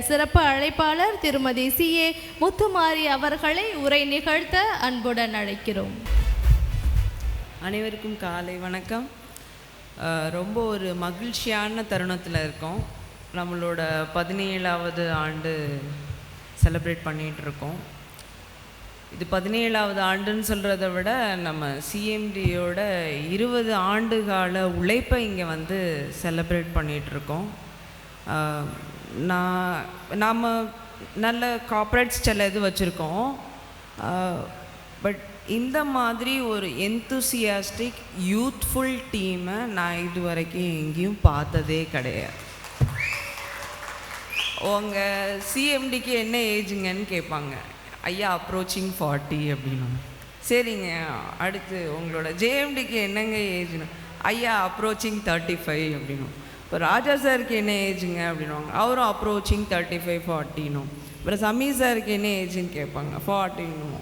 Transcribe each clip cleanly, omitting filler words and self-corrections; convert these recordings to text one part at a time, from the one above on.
சிறப்பு அழைப்பாளர் திருமதி CA முத்துமாரி அவர்களை உரை நிகழ்த்த அன்புடன் அழைக்கிறோம். அனைவருக்கும் காலை வணக்கம். ரொம்ப ஒரு மகிழ்ச்சியான தருணத்தில் இருக்கோம். நம்மளோட 17வது ஆண்டு செலிப்ரேட் பண்ணிகிட்ருக்கோம். இது 17வது ஆண்டுன்னு சொல்கிறத விட நம்ம CMDயோட 20 ஆண்டு கால உழைப்பை இங்கே வந்து செலிப்ரேட் பண்ணிகிட்ருக்கோம். நாம் நல்ல கார்ப்பரேட்ஸ் சில இது வச்சுருக்கோம். பட் இந்த மாதிரி ஒரு எந்தூசியாஸ்டிக் யூத்ஃபுல் டீமை நான் இது வரைக்கும் எங்கேயும் பார்த்ததே கிடையாது. உங்கள் CMDக்கு என்ன ஏஜுங்கன்னு கேட்பாங்க. ஐயா அப்ரோச்சிங் 40 அப்படின்னா. சரிங்க, அடுத்து உங்களோட JMDக்கு என்னங்க ஏஜ்னு? ஐயா அப்ரோச்சிங் 35 அப்படின்னும். இப்போ ராஜா சாருக்கு என்ன ஏஜுங்க அப்படின்வாங்க. அவரும் அப்ரோச்சிங் 35-40னும். அப்புறம் சமீர் சாருக்கு என்ன ஏஜுன்னு கேட்பாங்க, 40னும்.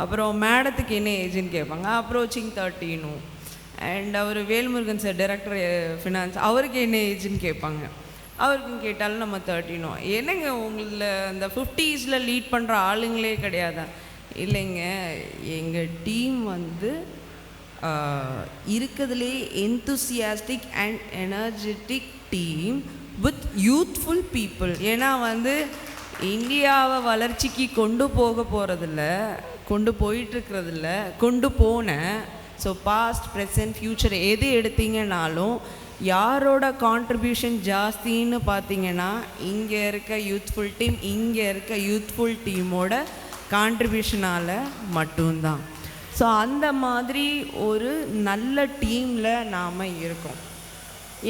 அப்புறம் மேடத்துக்கு என்ன ஏஜுன்னு கேட்பாங்க, அப்ரோச்சிங் 30னும். அண்ட் அவர் வேல்முருகன் சார் டைரக்டர் ஃபினான்ஸ், அவருக்கு என்ன ஏஜுன்னு கேட்பாங்க. அவருக்கும் கேட்டாலும் நம்ம 30னும். என்னங்க உங்களில் அந்த 50s லீட் பண்ணுற ஆளுங்களே கிடையாதா? இல்லைங்க, எங்கள் டீம் வந்து இருக்கிறதுலே enthusiastic and energetic team with youthful people. ஏன்னா வந்து இந்தியாவை வளர்ச்சிக்கு கொண்டு போக போகிறதில்ல, கொண்டு போயிட்டுருக்கிறதில்ல, கொண்டு போனேன். ஸோ பாஸ்ட் ப்ரெசன்ட் ஃப்யூச்சர் எது எடுத்தீங்கன்னாலும் யாரோட கான்ட்ரிபியூஷன் ஜாஸ்தின்னு பார்த்தீங்கன்னா இங்கே இருக்க யூத்ஃபுல் டீம், இங்கே இருக்க யூத்ஃபுல் டீமோட கான்ட்ரிபியூஷனால் மட்டும்தான். ஸோ அந்த மாதிரி ஒரு நல்ல டீமில் நாம் இருக்கோம்.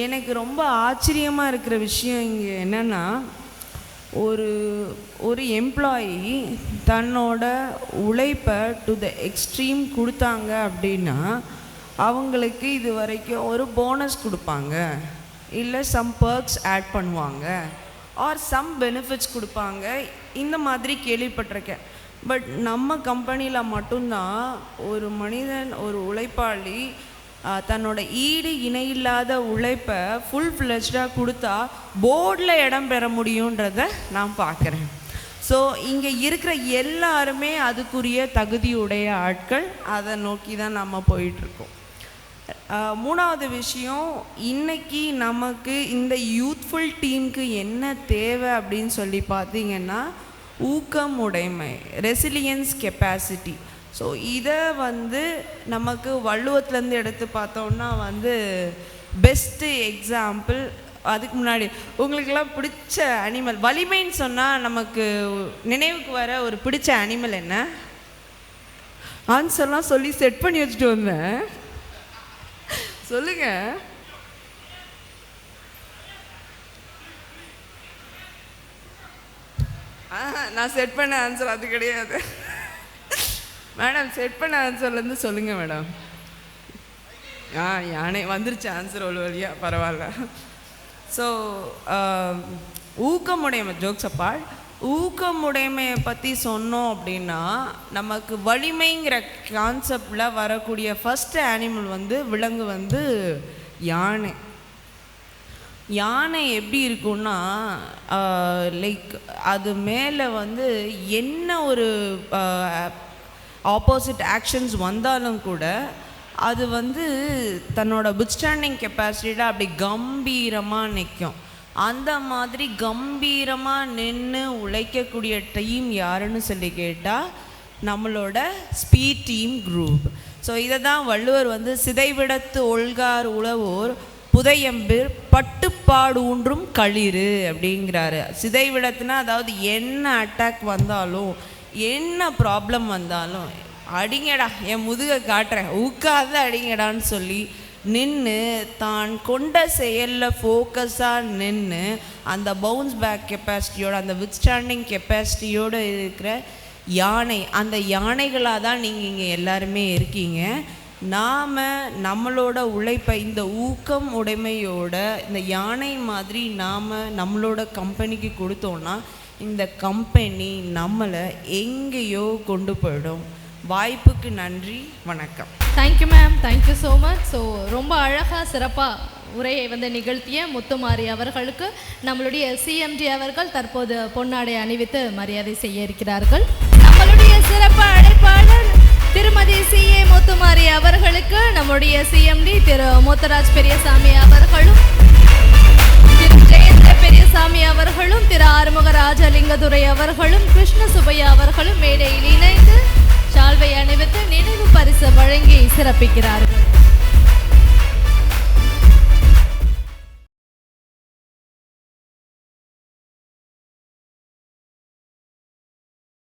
எனக்கு ரொம்ப ஆச்சரியமாக இருக்கிற விஷயம் இங்கே என்னென்னா, ஒரு எம்ப்ளாயி தன்னோட உழைப்பை டு த எக்ஸ்ட்ரீம் கொடுத்தாங்க அப்படின்னா அவங்களுக்கு இது வரைக்கும் ஒரு போனஸ் கொடுப்பாங்க, இல்லை சம் பர்க்ஸ் ஆட் பண்ணுவாங்க, ஆர் சம் பெனிஃபிட்ஸ் கொடுப்பாங்க. இந்த மாதிரி கேள்விப்பட்டிருக்கேன். பட் நம்ம கம்பெனியில் மட்டும்தான் ஒரு மனிதன், ஒரு உழைப்பாளி தன்னோட ஈடு இணையில்லாத உழைப்பை ஃபுல் ஃப்ளெஜ்டாக கொடுத்தா போர்டில் இடம் பெற முடியுன்றதை நான் பார்க்குறேன். ஸோ இங்கே இருக்கிற எல்லாருமே அதுக்குரிய தகுதியுடைய ஆட்கள். அதை நோக்கி தான் நம்ம போயிட்டுருக்கோம். மூணாவது விஷயம், இன்றைக்கி நமக்கு இந்த யூத்ஃபுல் டீமுக்கு என்ன தேவை அப்படின்னு சொல்லி பார்த்தீங்கன்னா ஊக்கம் உடைமை, ரெசிலியன்ஸ் கெப்பாசிட்டி. ஸோ இதை வந்து நமக்கு வள்ளுவத்துலேருந்து எடுத்து பார்த்தோன்னா வந்து பெஸ்ட்டு எக்ஸாம்பிள். அதுக்கு முன்னாடி உங்களுக்கெல்லாம் பிடிச்ச அனிமல், வலிமைன்னு சொன்னால் நமக்கு நினைவுக்கு வர ஒரு பிடிச்ச அனிமல் என்ன? ஆன்சர்லாம் சொல்லி செட் பண்ணி வச்சுட்டு வந்தேன். சொல்லுங்க. நான் செட் பண்ண ஆன்சர் அது கிடையாது மேடம். செட் பண்ண ஆன்சர்லேருந்து சொல்லுங்கள் மேடம். யானை வந்துருச்சு ஆன்சர் ஒரு வழியாக, பரவாயில்ல. ஸோ ஊக்கமுடைமை, ஜோக்ஸ் அப்பார்ட், ஊக்கமுடைமையை பற்றி சொன்னோம் அப்படின்னா நமக்கு வலிமைங்கிற கான்செப்டில் வரக்கூடிய ஃபஸ்ட்டு அனிமல் வந்து விலங்கு வந்து யானை. யானை எப்படி இருக்குன்னா லைக் அது மேலே வந்து என்ன ஒரு ஆப்போசிட் ஆக்ஷன்ஸ் வந்தாலும் கூட அது வந்து தன்னோட வித்ஸ்டாண்டிங் கெப்பாசிட்டியில் அப்படி கம்பீரமாக நிற்கும். அந்த மாதிரி கம்பீரமாக நின்று உழைக்கக்கூடிய டீம் யாருன்னு சொல்லி கேட்டால் நம்மளோட ஸ்பீட் டீம் குரூப். ஸோ இதை தான் வள்ளுவர் வந்து சிதைவிடத்து ஒல்கார் உழவோர் புதையம்பிர் பட்டுப்பாடு ஊன்றும் களிறு அப்படிங்கிறாரு. சிதைவிடத்துனா அதாவது என்ன அட்டாக் வந்தாலும் என்ன ப்ராப்ளம் வந்தாலும் அடிங்கடா, என் முதுகை காட்டுறேன், ஊக்காத அடிங்கடான்னு சொல்லி நின்று தான் கொண்ட செயலில் ஃபோக்கஸாக நின்று அந்த பவுன்ஸ் பேக் கெப்பாசிட்டியோட, அந்த வித்ஸ்டாண்டிங் கெப்பாசிட்டியோடு இருக்கிற யானை, அந்த யானைகளாக தான் நீங்கள் இங்கே எல்லாருமே இருக்கீங்க. நாம் நம்மளோட உழைப்பை இந்த ஊக்கம் உடைமையோட இந்த யானை மாதிரி நாம் நம்மளோட கம்பெனிக்கு கொடுத்தோன்னா இந்த கம்பெனி நம்மளை எங்கேயோ கொண்டு போயிடும். வாய்ப்புக்கு நன்றி, வணக்கம். Thank you ma'am, thank you so much. So ரொம்ப அழகாக சிறப்பாக உரையை நிகழ்த்திய முத்துமாரி அவர்களுக்கு நம்மளுடைய சிஎம்டி அவர்கள் தற்போது பொன்னாடை அணிவித்து மரியாதை செய்ய இருக்கிறார்கள். நம்மளுடைய சிறப்பு அழைப்பாளர் திருமதி CA முத்துமாரி அவர்களுக்கு நம்முடைய சிஎம்டி திரு முத்துராஜ் பெரியசாமி அவர்களும், திரு ஜெயேந்திர பெரியசாமி அவர்களும், திரு ஆறுமுக ராஜலிங்கதுரை அவர்களும், கிருஷ்ண சுப்பையா அவர்களும் மேடையில் இணைந்து சால்வை அணிவித்து நினைவு பரிசு வழங்கி சிறப்பிக்கிறார்கள்.